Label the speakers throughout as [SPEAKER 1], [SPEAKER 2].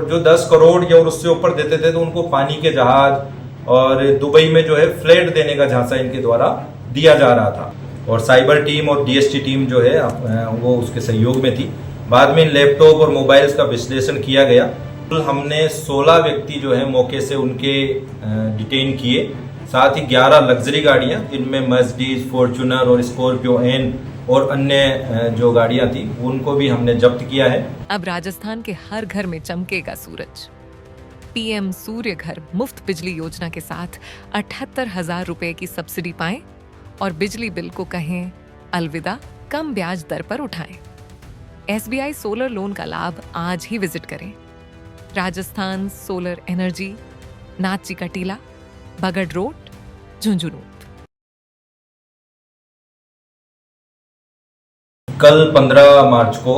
[SPEAKER 1] जो 10 करोड़ या और उससे ऊपर देते थे तो उनको पानी के जहाज और दुबई में जो है फ्लैट देने का झांसा इनके द्वारा दिया जा रहा था। और साइबर टीम और डीएसटी टीम जो है वो उसके सहयोग में थी। बाद में लैपटॉप और मोबाइल्स का विश्लेषण किया गया। हमने 16 व्यक्ति जो है मौके से उनके डिटेन किए। साथ ही 11 लग्जरी गाड़ियां, इनमें मर्सिडीज, फॉर्च्यूनर और स्कॉर्पियो एन और अन्य जो गाड़ियां थी उनको भी हमने जब्त किया है।
[SPEAKER 2] अब राजस्थान के हर घर में चमकेगा सूरज। पीएम सूर्य घर मुफ्त बिजली योजना के साथ 78,000 रुपए की सब्सिडी पाएं और बिजली बिल को कहें अलविदा, कम ब्याज दर पर उठाएं। SBI सोलर लोन का लाभ आज ही विजिट करें। राजस्थान सोलर एनर्जी, नाची का टीला, बगड़ रोड, झुंझुनू।
[SPEAKER 1] कल 15 मार्च को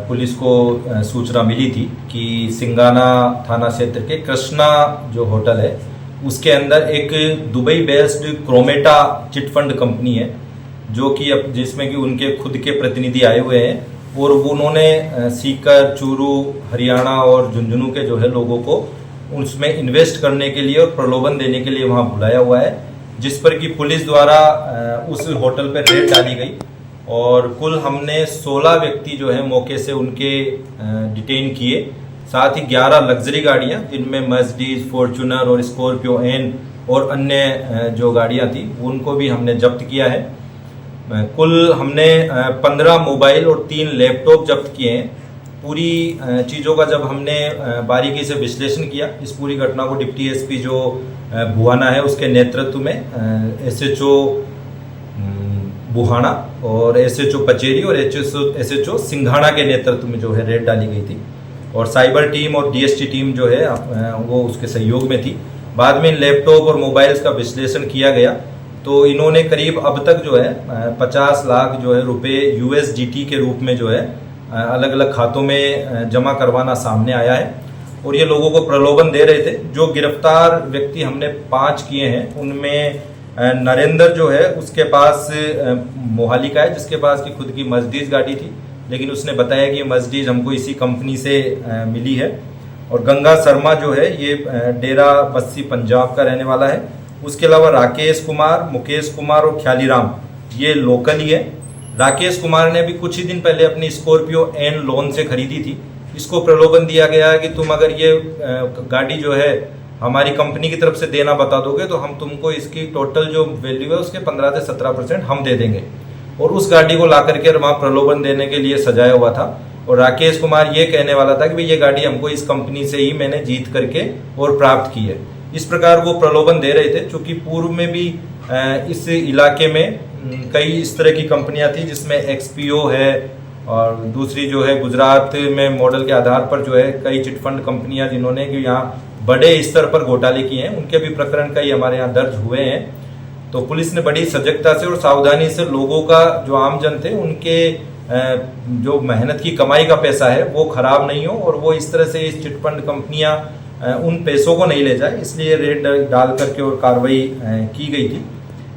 [SPEAKER 1] पुलिस को सूचना मिली थी कि सिंगाना थाना क्षेत्र के कृष्णा जो होटल है उसके अंदर एक दुबई बेस्ड क्रोमेटा चिटफंड कंपनी है, जो कि अब जिसमें कि उनके खुद के प्रतिनिधि आए हुए हैं और उन्होंने सीकर, चूरू, हरियाणा और झुंझुनू के जो है लोगों को उसमें इन्वेस्ट करने के लिए और प्रलोभन देने के लिए वहां बुलाया हुआ है, जिस पर कि पुलिस द्वारा उस होटल पर रेड डाली गई और कुल हमने 16 व्यक्ति जो है मौके से उनके डिटेन किए। साथ ही 11 लग्जरी गाड़ियां, इनमें मर्सिडीज, फॉर्च्यूनर और स्कॉर्पियो एन और अन्य जो गाड़ियां थी उनको भी हमने जब्त किया है। कुल हमने 15 मोबाइल और 3 लैपटॉप जब्त किए हैं। पूरी चीज़ों का जब हमने बारीकी से विश्लेषण किया, इस पूरी घटना को डिप्टी एसपी जो बुहाना है उसके नेतृत्व में SHO बुहाना और SHO पचेरी और SHO सिंघाना के नेतृत्व में जो है रेड डाली गई थी और साइबर टीम और डीएसटी टीम जो है वो उसके सहयोग में थी। बाद में लैपटॉप और मोबाइल्स का विश्लेषण किया गया तो इन्होंने करीब अब तक जो है 50 लाख जो है रुपए USDT के रूप में जो है अलग अलग खातों में जमा करवाना सामने आया है और ये लोगों को प्रलोभन दे रहे थे। जो गिरफ्तार व्यक्ति हमने 5 किए हैं उनमें नरेंद्र जो है उसके पास मोहाली का है, जिसके पास की खुद की मर्सिडीज गाड़ी थी, लेकिन उसने बताया कि ये मर्सिडीज हमको इसी कंपनी से मिली है। और गंगा शर्मा जो है ये डेरा बस्सी पंजाब का रहने वाला है। उसके अलावा राकेश कुमार, मुकेश कुमार और ख्यालीराम ये लोकल ही है। राकेश कुमार ने भी कुछ ही दिन पहले अपनी स्कॉर्पियो एन लोन से खरीदी थी। इसको प्रलोभन दिया गया है कि तुम अगर ये गाड़ी जो है हमारी कंपनी की तरफ से देना बता दोगे तो हम तुमको इसकी टोटल जो वैल्यू है उसके 15 से 17% हम दे देंगे। और उस गाड़ी को ला करके वहाँ प्रलोभन देने के लिए सजाया हुआ था और राकेश कुमार ये कहने वाला था कि भाई ये गाड़ी हमको इस कंपनी से ही मैंने जीत करके और प्राप्त की है। इस प्रकार वो प्रलोभन दे रहे थे। चूंकि पूर्व में भी इस इलाके में कई इस तरह की कंपनियां थी, जिसमें XPO है और दूसरी जो है गुजरात में मॉडल के आधार पर जो है कई चिटफंड कंपनियां जिन्होंने कि यहाँ बड़े स्तर पर घोटाले किए हैं, उनके भी प्रकरण कई हमारे यहाँ दर्ज हुए हैं। तो पुलिस ने बड़ी सजगता से और सावधानी से लोगों का जो आमजन थे उनके जो मेहनत की कमाई का पैसा है वो खराब नहीं हो और वो इस तरह से इस चिटफंड कंपनियां उन पैसों को नहीं ले जाए, इसलिए रेड डाल करके और कार्रवाई की गई थी।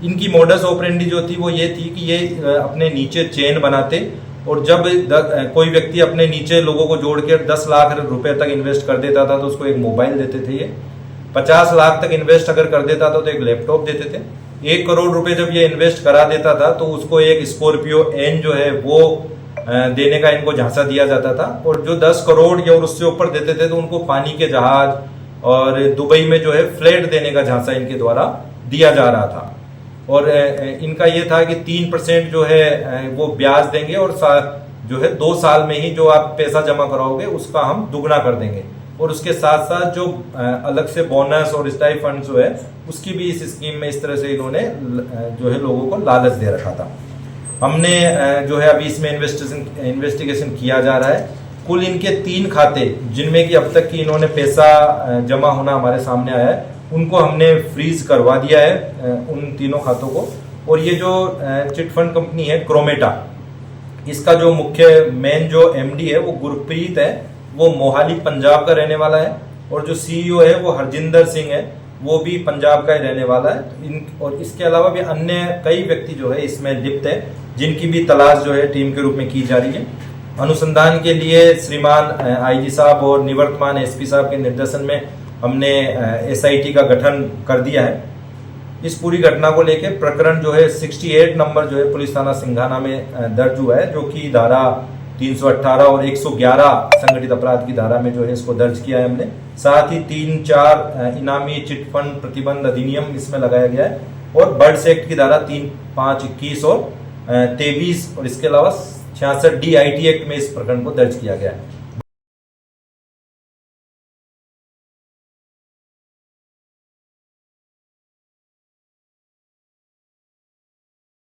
[SPEAKER 1] इनकी मोडस ऑपरेंडी जो थी वो ये थी कि ये अपने नीचे चेन बनाते और जब कोई व्यक्ति अपने नीचे लोगों को जोड़ के 10 लाख रुपए तक इन्वेस्ट कर देता था तो उसको एक मोबाइल देते थे। ये 50 लाख तक इन्वेस्ट अगर कर देता था तो एक लैपटॉप देते थे। 1 करोड़ रुपए जब ये इन्वेस्ट करा देता था तो उसको एक स्कॉर्पियो एन जो है वो देने का इनको झांसा दिया जाता था। और जो 10 करोड़ या और उससे ऊपर देते थे तो उनको पानी के जहाज और दुबई में जो है फ्लैट देने का झांसा इनके द्वारा दिया जा रहा था। और इनका ये था कि 3% जो है वो ब्याज देंगे और जो है 2 साल में ही जो आप पैसा जमा कराओगे उसका हम दुगना कर देंगे और उसके साथ साथ जो अलग से बोनस और स्टाइपेंड जो है उसकी भी इस स्कीम में इस तरह से इन्होंने जो है लोगों को लालच दे रखा था। हमने जो है अभी इसमें इन्वेस्टिगेशन किया जा रहा है। कुल इनके 3 खाते जिनमें कि अब तक की इन्होंने पैसा जमा होना हमारे सामने आया है उनको हमने फ्रीज करवा दिया है उन तीनों खातों को। और ये जो चिटफंड कंपनी है क्रोमेटा, इसका जो मुख्य मेन जो MD है वो गुरप्रीत है, वो मोहाली पंजाब का रहने वाला है और जो CEO है वो हरजिंदर सिंह है, वो भी पंजाब का ही रहने वाला है। और इसके अलावा भी अन्य कई व्यक्ति जो है इसमें लिप्त है जिनकी भी तलाश जो है टीम के रूप में की जा रही है। अनुसंधान के लिए श्रीमान आईजी साहब और निवर्तमान एसपी साहब के निर्देशन में हमने एसआईटी का गठन कर दिया है। इस पूरी घटना को लेके प्रकरण जो है 68 नंबर जो है पुलिस थाना सिंघाना में दर्ज हुआ है, जो कि धारा 318 और 111 संगठित अपराध की धारा में जो है इसको दर्ज किया है हमने। साथ ही 3-4 इनामी चिटफंड प्रतिबंध अधिनियम इसमें लगाया गया है और बर्ड्स एक्ट की धारा 3, 5, 21 और 23 और इसके अलावा 66 DIT एक्ट में इस प्रकरण को दर्ज किया गया है।